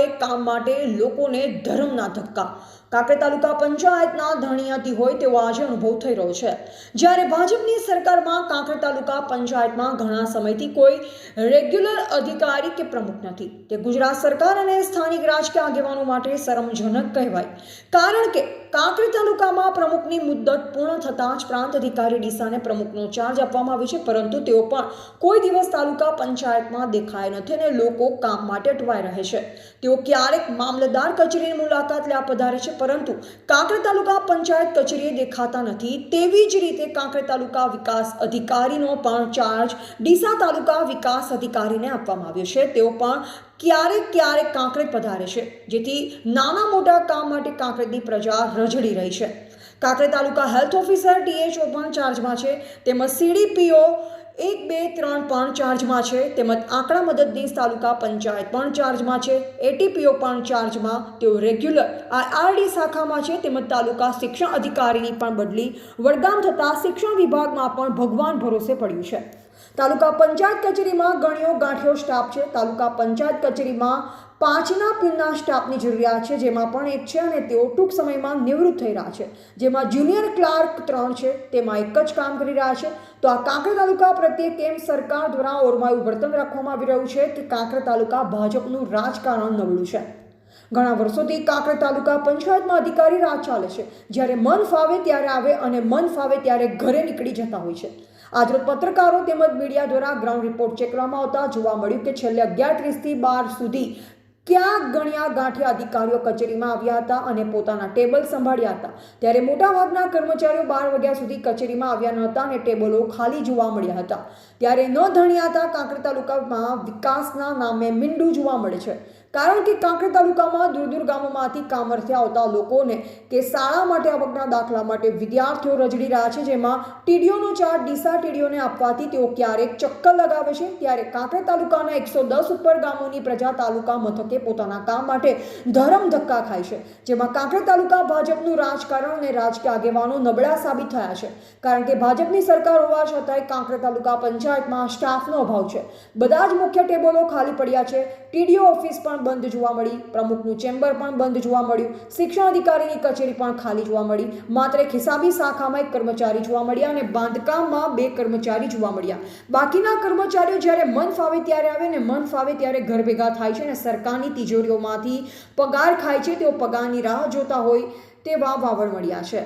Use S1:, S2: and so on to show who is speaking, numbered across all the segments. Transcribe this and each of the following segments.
S1: ક્યારેક કામ માટે લોકોને ધર્મના ધક્કા કાંકરેજ તાલુકા પંચાયતના ધણિયાતી હોય તેવો આજે અનુભવ થઈ રહ્યો છે। જ્યારે ભાજપની સરકારમાં કાંકરેજ તાલુકા પંચાયતમાં ઘણા સમયથી કોઈ રેગ્યુલર અધિકારી કે પ્રમુખ નથી। તે ગુજરાત સરકાર અને સ્થાનિક રાજકીય આગેવાનો માટે શરમજનક કહેવાય, કારણ કે કાંકરેજ તાલુકામાં પ્રમુખની મુદ્દત પૂર્ણ થતાં જ પ્રાંત અધિકારી ડીસાને પ્રમુખનો ચાર્જ આપવામાં આવ્યો છે, પરંતુ તેઓ પણ કોઈ દિવસ તાલુકા પંચાયતમાં દેખાય નથી અને લોકો કામ માટે અટવાઈ રહે છે। તેઓ ક્યારેક મામલતદાર કચેરીની મુલાકાત લેવા પધારે છે, પરંતુ કાંકરેજ તાલુકા પંચાયત કચેરીએ દેખાતા નથી। તેવી જ રીતે કાંકરેજ તાલુકા વિકાસ અધિકારીનો પણ ચાર્જ ડીસા તાલુકા વિકાસ અધિકારીને આપવામાં આવ્યો છે। તેઓ પણ ક્યારેક કાંકરેજ પધારે છે, જેથી નાના મોટા કામ માટે કાંકરેજની પ્રજા રજડી રહી છે। કાંકરેજ તાલુકા હેલ્થ ઓફિસર ટીએચઓ પણ ચાર્જમાં છે, તેમજ સીડીપીઓ 1, 2, 3 પણ ચાર્જમાં છે, તેમજ આંકડા મદદનીશ તાલુકા પંચાયત પણ ચાર્જમાં છે, એટીપીઓ પણ ચાર્જમાં। તેઓ રેગ્યુલર આરડી શાખામાં છે, તેમજ તાલુકા શિક્ષણ અધિકારીની પણ બદલી વડગામ થતાં શિક્ષણ વિભાગમાં પણ ભગવાન ભરોસે પડ્યું છે। તાલુકા પંચાયત કચેરીમાં ગણ્યો ગાંઠ્યો સ્ટાફ છે। તાલુકા પંચાયત કચેરીમાં 5ના પીનના સ્ટાફની જરૂરિયાત છે, જેમાં પણ 1 છે અને તેઓ ટૂંક સમયમાં નિવૃત્ત થઈ રહ્યા છે। જેમાં જુનિયર ક્લાર્ક 3 છે, તેમાં 1 જ કામ કરી રહ્યા છે। તો આ કાંકરેજ તાલુકા પ્રત્યે કેમ સરકાર દ્વારા ઓરમાયું વર્તન રાખવામાં આવી રહ્યું છે કે કાંકરેજ તાલુકા ભાજપનું રાજકારણ નબળું છે। ઘણા વર્ષોથી કાંકરેજ તાલુકા પંચાયતમાં અધિકારી રાજ ચાલે છે, જ્યારે મન ફાવે ત્યારે આવે અને મન ફાવે ત્યારે ઘરે નીકળી જતા હોય છે। આજરોજ પત્રકારો તેમજ મીડિયા દ્વારા ગ્રાઉન્ડ રિપોર્ટ ચેક કરવામાં આવતા જોવા મળ્યું કે છેલ્લે 11:30 થી 12 સુધી ક્યાં ગણ્યા ગાંઠિયા અધિકારીઓ કચેરીમાં આવ્યા હતા અને પોતાના ટેબલ સંભાળ્યા હતા, ત્યારે મોટાભાગના કર્મચારીઓ 12 વાગ્યા સુધી કચેરીમાં આવ્યા ન હતા અને ટેબલો ખાલી જોવા મળ્યા હતા। ત્યારે ન ધણિયાતા કાંકરેજ તાલુકામાં વિકાસના નામે મીંડું જોવા મળે છે, કારણ કે કાંકરેજ તાલુકામાં દૂર ગામોમાંથી કામ અર્થે આવતા લોકોને કે શાળા માટે આવકના દાખલા માટે વિદ્યાર્થીઓ રજડી રહ્યા છે, જેમાં ટીડીઓનો ચાર્જ ડીસા ટીડીઓને આપવાથી તેઓ ક્યારેક ચક્કર લગાવે છે। ત્યારે કાંકરેજ તાલુકાના 110 ઉપર ગામોની પ્રજા તાલુકા મથકે પોતાના કામ માટે ધરમ ધક્કા ખાય છે, જેમાં કાંકરેજ તાલુકા ભાજપનું રાજકારણ અને રાજકીય આગેવાનો નબળા સાબિત થયા છે, કારણ કે ભાજપની સરકાર હોવા છતાંય કાંકરેજ તાલુકા પંચાયતમાં સ્ટાફનો અભાવ છે। બધા જ મુખ્ય ટેબલો ખાલી પડ્યા છે, ટીડીઓ ઓફિસ પણ બંધ જોવા મળી, પ્રમુખનું ચેમ્બર પણ બંધ જોવા મળ્યું, શિક્ષણ અધિકારીની કચેરી પણ ખાલી જોવા મળી, માત્ર એક હિસાબી શાખામાં 1 કર્મચારી જોવા મળ્યા અને બાંધકામમાં 2 કર્મચારી જોવા મળ્યા। બાકીના કર્મચારીઓ જ્યારે મન ફાવે ત્યારે આવે અને મન ફાવે ત્યારે ઘર ભેગા થાય છે અને સરકારની તિજોરીઓમાંથી પગાર ખાય છે। તેઓ પગારની રાહ જોતા હોય તેવા વાવડ મળ્યા છે।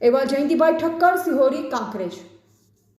S1: એવા જયંતિભાઈ ઠક્કર, સિહોરી, કાંકરેજ।